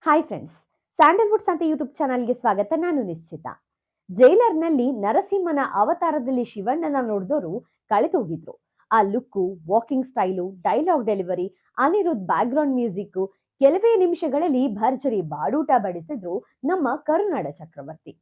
Hi friends, Sandalwood ಸಂತೆ YouTube ಚಾನಲ್ಗೆ ಸ್ವಾಗತ. ನಾನು ನಿಶ್ಚಿತ. ಜೈಲರ್ನಲ್ಲಿ ನರಸಿಂಹನ ಅವತಾರದಲ್ಲಿ ಶಿವಣ್ಣನ ನೋಡಿದವರು ಕಳೆದೋಗಿದ್ರು. ಆ look, walking style, dialogue delivery, Anirudh background music, ಕೆಲವೇ ನಿಮಿಷಗಳಲ್ಲಿ ಭರ್ಜರಿ ಬಾಡೂಟ ಬಡಿಸಿದ್ರು ನಮ್ಮ ಕರುನಾಡ ಚಕ್ರವರ್ತಿ.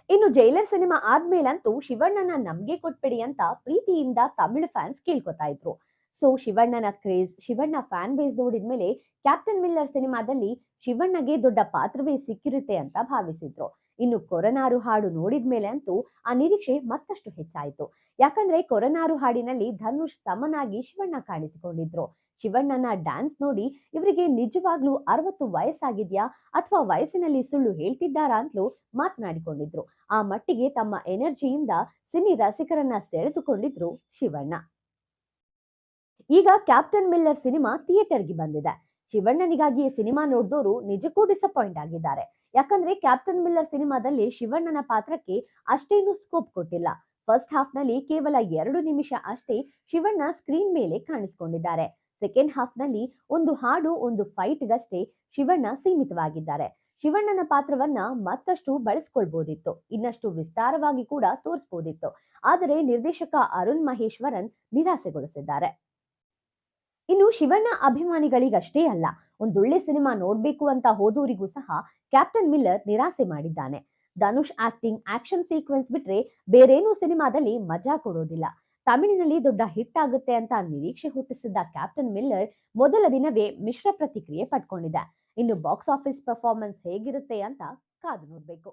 ಇನ್ನು ಜೈಲರ್ ಸಿನಿಮಾ ಆದ್ಮೇಲಂತೂ ಶಿವಣ್ಣನ ನಮ್ಗೆ ಕೊಟ್ಬಿಡಿ ಅಂತ ಪ್ರೀತಿಯಿಂದ ತಮಿಳು ಫ್ಯಾನ್ಸ್ ಕೇಳ್ಕೊತಾ ಇದ್ರು. ಸೊ ಶಿವಣ್ಣನ ಕ್ರೇಜ್, ಶಿವಣ್ಣ ಫ್ಯಾನ್ ಬೇಸ್ ನೋಡಿದ್ಮೇಲೆ ಕ್ಯಾಪ್ಟನ್ ಮಿಲ್ಲರ್ ಸಿನಿಮಾದಲ್ಲಿ ಶಿವಣ್ಣಗೆ ದೊಡ್ಡ ಪಾತ್ರವೇ ಸಿಕ್ಕಿರುತ್ತೆ ಅಂತ ಭಾವಿಸಿದ್ರು. ಇನ್ನು ಕೊರನಾರು ಹಾಡು ನೋಡಿದ್ಮೇಲೆ ಅಂತೂ ಆ ನಿರೀಕ್ಷೆ ಮತ್ತಷ್ಟು ಹೆಚ್ಚಾಯಿತು. ಯಾಕಂದ್ರೆ ಕೊರನಾರು ಹಾಡಿನಲ್ಲಿ ಧನುಷ್ ಸಮನಾಗಿ ಶಿವಣ್ಣ ಕಾಣಿಸಿಕೊಂಡಿದ್ರು. ಶಿವಣ್ಣನ ಡ್ಯಾನ್ಸ್ ನೋಡಿ ಇವರಿಗೆ ನಿಜವಾಗ್ಲೂ 60 ವಯಸ್ಸಾಗಿದ್ಯಾ ಅಥವಾ ವಯಸ್ಸಿನಲ್ಲಿ ಸುಳ್ಳು ಹೇಳ್ತಿದ್ದಾರಾ ಅಂತಲೂ ಮಾತನಾಡಿಕೊಂಡಿದ್ರು. ಆ ಮಟ್ಟಿಗೆ ತಮ್ಮ ಎನರ್ಜಿಯಿಂದ ಸಿನಿ ರಸಿಕರನ್ನ ಸೆಳೆದುಕೊಂಡಿದ್ರು ಶಿವಣ್ಣ. ಈಗ ಕ್ಯಾಪ್ಟನ್ ಮಿಲ್ಲರ್ ಸಿನಿಮಾ ಥಿಯೇಟರ್ಗೆ ಬಂದಿದೆ. ಶಿವಣ್ಣನಿಗಾಗಿ ಈ ಸಿನಿಮಾ ನೋಡಿದವರು ನಿಜಕ್ಕೂ ಡಿಸಪಾಯಿಂಟ್ ಆಗಿದ್ದಾರೆ. ಯಾಕಂದ್ರೆ ಕ್ಯಾಪ್ಟನ್ ಮಿಲ್ಲರ್ ಸಿನಿಮಾದಲ್ಲಿ ಶಿವಣ್ಣನ ಪಾತ್ರಕ್ಕೆ ಅಷ್ಟೇನು ಸ್ಕೋಪ್ ಕೊಟ್ಟಿಲ್ಲ. ಫಸ್ಟ್ ಹಾಫ್ ನಲ್ಲಿ ಕೇವಲ 2 ನಿಮಿಷ ಅಷ್ಟೇ ಶಿವಣ್ಣ ಸ್ಕ್ರೀನ್ ಮೇಲೆ ಕಾಣಿಸಿಕೊಂಡಿದ್ದಾರೆ. ಸೆಕೆಂಡ್ ಹಾಫ್ ನಲ್ಲಿ ಒಂದು ಹಾಡು, ಒಂದು ಫೈಟ್ಗಷ್ಟೇ ಶಿವಣ್ಣ ಸೀಮಿತವಾಗಿದ್ದಾರೆ. ಶಿವಣ್ಣನ ಪಾತ್ರವನ್ನ ಮತ್ತಷ್ಟು ಬಳಸ್ಕೊಳ್ಬಹುದಿತ್ತು, ಇನ್ನಷ್ಟು ವಿಸ್ತಾರವಾಗಿ ಕೂಡ ತೋರಿಸಬಹುದಿತ್ತು. ಆದರೆ ನಿರ್ದೇಶಕ ಅರುಣ್ ಮಹೇಶ್ವರನ್ ನಿರಾಸೆಗೊಳಿಸಿದ್ದಾರೆ. ಇನ್ನು ಶಿವಣ್ಣ ಅಭಿಮಾನಿಗಳಿಗಷ್ಟೇ ಅಲ್ಲ, ಒಂದೊಳ್ಳೆ ಸಿನಿಮಾ ನೋಡ್ಬೇಕು ಅಂತ ಹೋದವರಿಗೂ ಸಹ ಕ್ಯಾಪ್ಟನ್ ಮಿಲ್ಲರ್ ನಿರಾಸೆ ಮಾಡಿದ್ದಾನೆ. ಧನುಷ್ ಆಕ್ಟಿಂಗ್, ಆಕ್ಷನ್ ಸೀಕ್ವೆನ್ಸ್ ಬಿಟ್ರೆ ಬೇರೇನೂ ಸಿನಿಮಾದಲ್ಲಿ ಮಜಾ ಕೊಡೋದಿಲ್ಲ. ತಮಿಳಿನಲ್ಲಿ ದೊಡ್ಡ ಹಿಟ್ ಆಗುತ್ತೆ ಅಂತ ನಿರೀಕ್ಷೆ ಹುಟ್ಟಿಸಿದ್ದ ಕ್ಯಾಪ್ಟನ್ ಮಿಲ್ಲರ್ ಮೊದಲ ದಿನವೇ ಮಿಶ್ರ ಪ್ರತಿಕ್ರಿಯೆ ಪಡ್ಕೊಂಡಿದೆ. ಇನ್ನು ಬಾಕ್ಸ್ ಆಫೀಸ್ ಪರ್ಫಾರ್ಮೆನ್ಸ್ ಹೇಗಿರುತ್ತೆ ಅಂತ ಕಾದು ನೋಡ್ಬೇಕು.